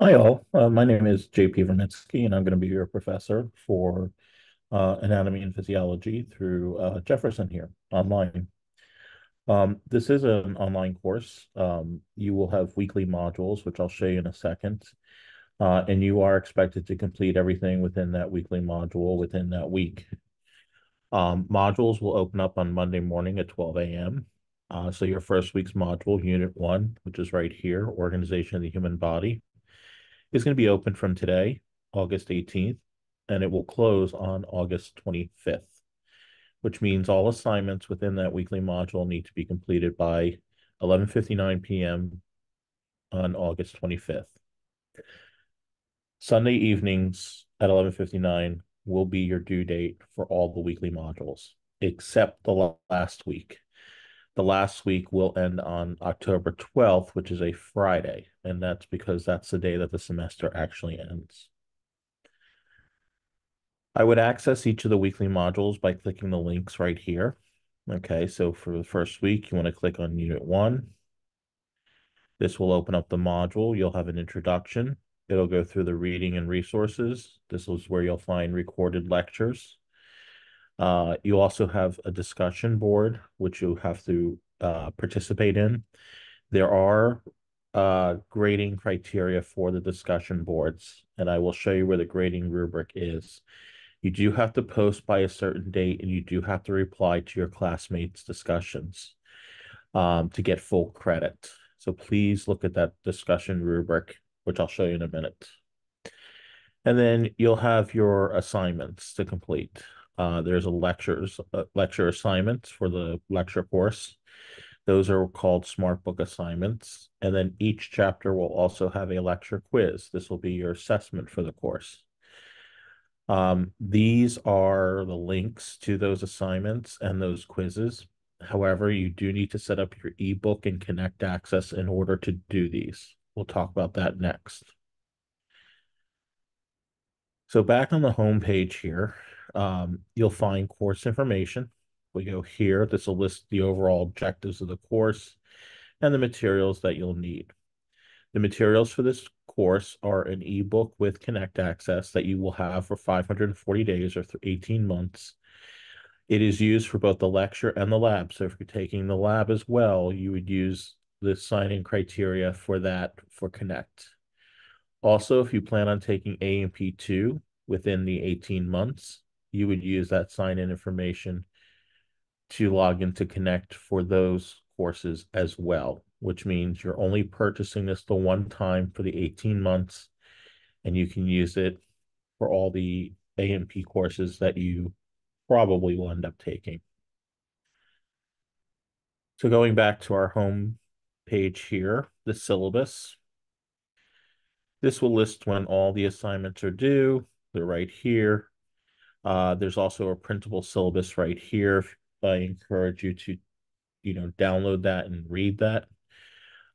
Hi, all. My name is JP Vermitsky, and I'm going to be your professor for anatomy and physiology through Jefferson here online. This is an online course. You will have weekly modules, which I'll show you in a second, and you are expected to complete everything within that weekly module within that week. Modules will open up on Monday morning at 12 a.m. So your first week's module, Unit 1, which is right here, Organization of the Human Body, is going to be open from today, August 18th, and it will close on August 25th, which means all assignments within that weekly module need to be completed by 11:59 p.m. on August 25th. Sunday evenings at 11:59 will be your due date for all the weekly modules, except the last week. The last week will end on October 12th, which is a Friday, and that's because that's the day that the semester actually ends. I would access each of the weekly modules by clicking the links right here. Okay, so for the first week, you want to click on Unit 1. This will open up the module. You'll have an introduction. It'll go through the reading and resources. This is where you'll find recorded lectures. You also have a discussion board, which you have to participate in. There are grading criteria for the discussion boards, and I will show you where the grading rubric is. You do have to post by a certain date, and you do have to reply to your classmates' discussions to get full credit. So please look at that discussion rubric, which I'll show you in a minute. And then you'll have your assignments to complete. There's a lecture assignments for the lecture course. Those are called Smart Book assignments. And then each chapter will also have a lecture quiz. This will be your assessment for the course. These are the links to those assignments and those quizzes. However, you do need to set up your ebook and Connect access in order to do these. We'll talk about that next. So back on the home page here, you'll find course information. We go here, this will list the overall objectives of the course and the materials that you'll need. The materials for this course are an ebook with Connect access that you will have for 540 days or 18 months. It is used for both the lecture and the lab. So if you're taking the lab as well, you would use the sign-in criteria for that for Connect. Also, if you plan on taking A&P2 within the 18 months, you would use that sign-in information to log into Connect for those courses as well, which means you're only purchasing this the one time for the 18 months, and you can use it for all the A&P courses that you probably will end up taking. So going back to our home page here, the syllabus. This will list when all the assignments are due. They're right here. There's also a printable syllabus right here. I encourage you to, download that and read that.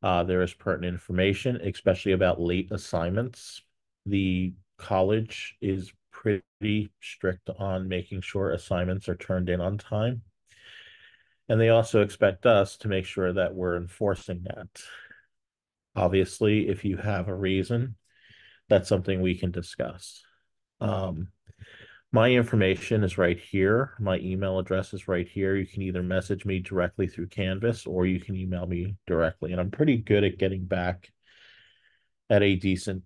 There is pertinent information, especially about late assignments. The college is pretty strict on making sure assignments are turned in on time. And they also expect us to make sure that we're enforcing that. Obviously, if you have a reason, that's something we can discuss. Um, my information is right here. My email address is right here. You can either message me directly through Canvas or you can email me directly. And I'm pretty good at getting back at a decent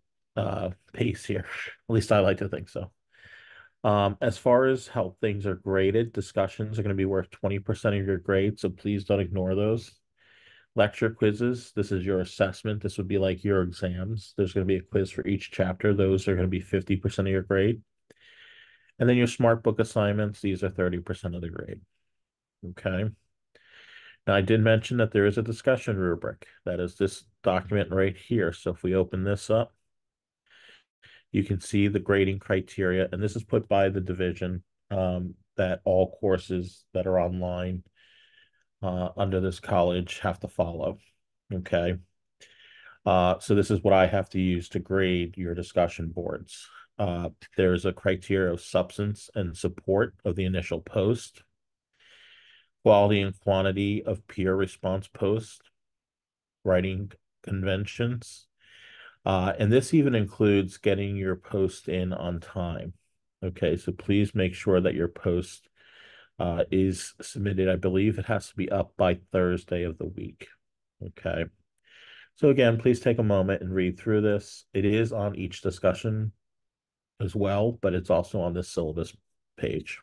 pace here. At least I like to think so. As far as how things are graded, discussions are going to be worth 20% of your grade, so please don't ignore those. Lecture quizzes, this is your assessment. This would be like your exams. There's going to be a quiz for each chapter. Those are going to be 50% of your grade. And then your smart book assignments, these are 30% of the grade. Okay. Now, I did mention that there is a discussion rubric. That is this document right here. So if we open this up, you can see the grading criteria, and this is put by the division that all courses that are online under this college have to follow. Okay. So this is what I have to use to grade your discussion boards. There's a criteria of substance and support of the initial post, quality and quantity of peer response posts, writing conventions, And this even includes getting your post in on time. Okay, so please make sure that your post is submitted. I believe it has to be up by Thursday of the week. Okay. So again, please take a moment and read through this. It is on each discussion as well, but it's also on this syllabus page.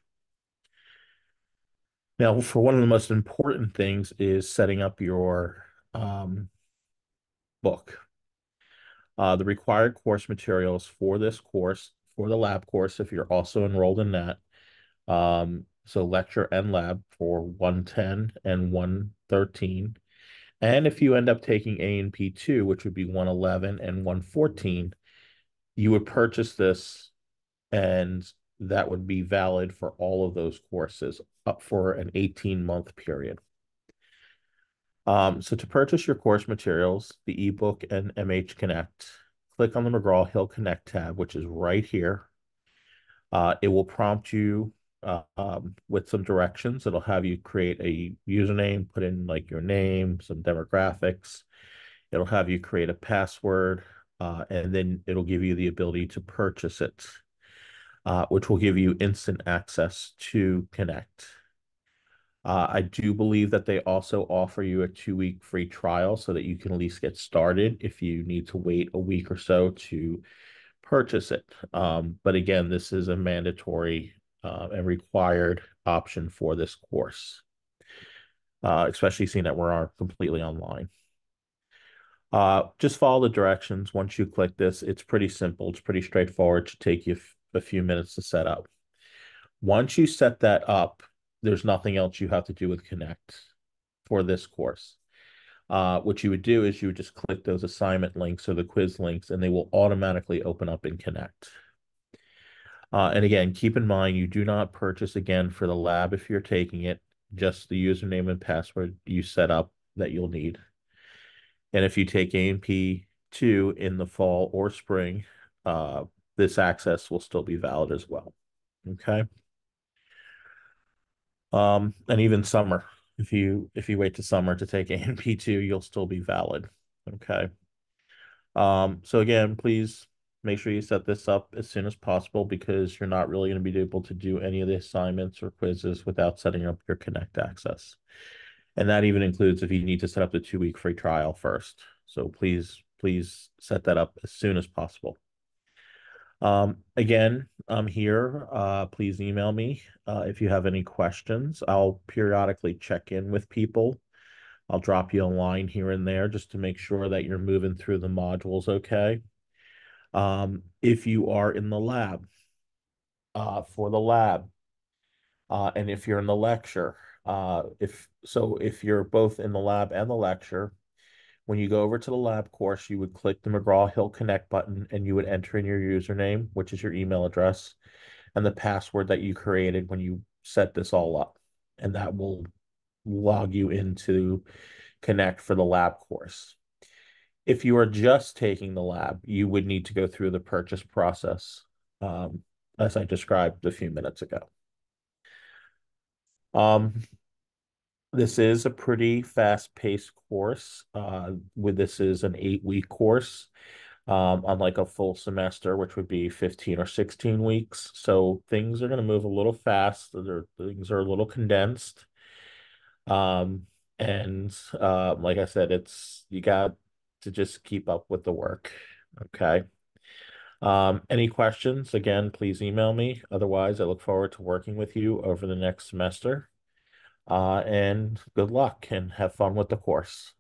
Now, for one of the most important things is setting up your book. The required course materials for this course, for the lab course, if you're also enrolled in that, so lecture and lab for 110 and 113. And if you end up taking A and P2, which would be 111 and 114, you would purchase this and that would be valid for all of those courses up for an 18-month period. So to purchase your course materials, the ebook and MH Connect, click on the McGraw-Hill Connect tab, which is right here. It will prompt you with some directions. It'll have you create a username, put in like your name, some demographics. It'll have you create a password, and then it'll give you the ability to purchase it, which will give you instant access to Connect. I do believe that they also offer you a 2-week free trial so that you can at least get started if you need to wait a week or so to purchase it. But again, this is a mandatory and required option for this course, especially seeing that we're completely online. Just follow the directions. Once you click this, it's pretty simple. It's pretty straightforward. It should take you a few minutes to set up. Once you set that up, there's nothing else you have to do with Connect for this course. What you would do is you would just click those assignment links or the quiz links, and they will automatically open up in Connect. And again, keep in mind, you do not purchase again for the lab if you're taking it, just the username and password you set up that you'll need. And if you take A&P2 in the fall or spring, this access will still be valid as well. Okay. And even summer, if you wait to summer to take A&P2, you'll still be valid. Okay. So again, please make sure you set this up as soon as possible because you're not really going to be able to do any of the assignments or quizzes without setting up your Connect access. And that even includes if you need to set up the 2-week free trial first. So please set that up as soon as possible. Again, I'm here. Please email me if you have any questions. I'll periodically check in with people. I'll drop you a line here and there just to make sure that you're moving through the modules okay. If you are in the lab, for the lab, and if you're in the lecture, if you're both in the lab and the lecture, when you go over to the lab course, you would click the McGraw-Hill Connect button and you would enter in your username, which is your email address, and the password that you created when you set this all up. And that will log you into Connect for the lab course. If you are just taking the lab, you would need to go through the purchase process, as I described a few minutes ago. This is a pretty fast-paced course. This is an 8-week course, unlike a full semester, which would be 15 or 16 weeks. So things are going to move a little fast. Things are a little condensed. Like I said, you got to just keep up with the work. Okay. Any questions? Again, please email me. Otherwise, I look forward to working with you over the next semester. And good luck and have fun with the course.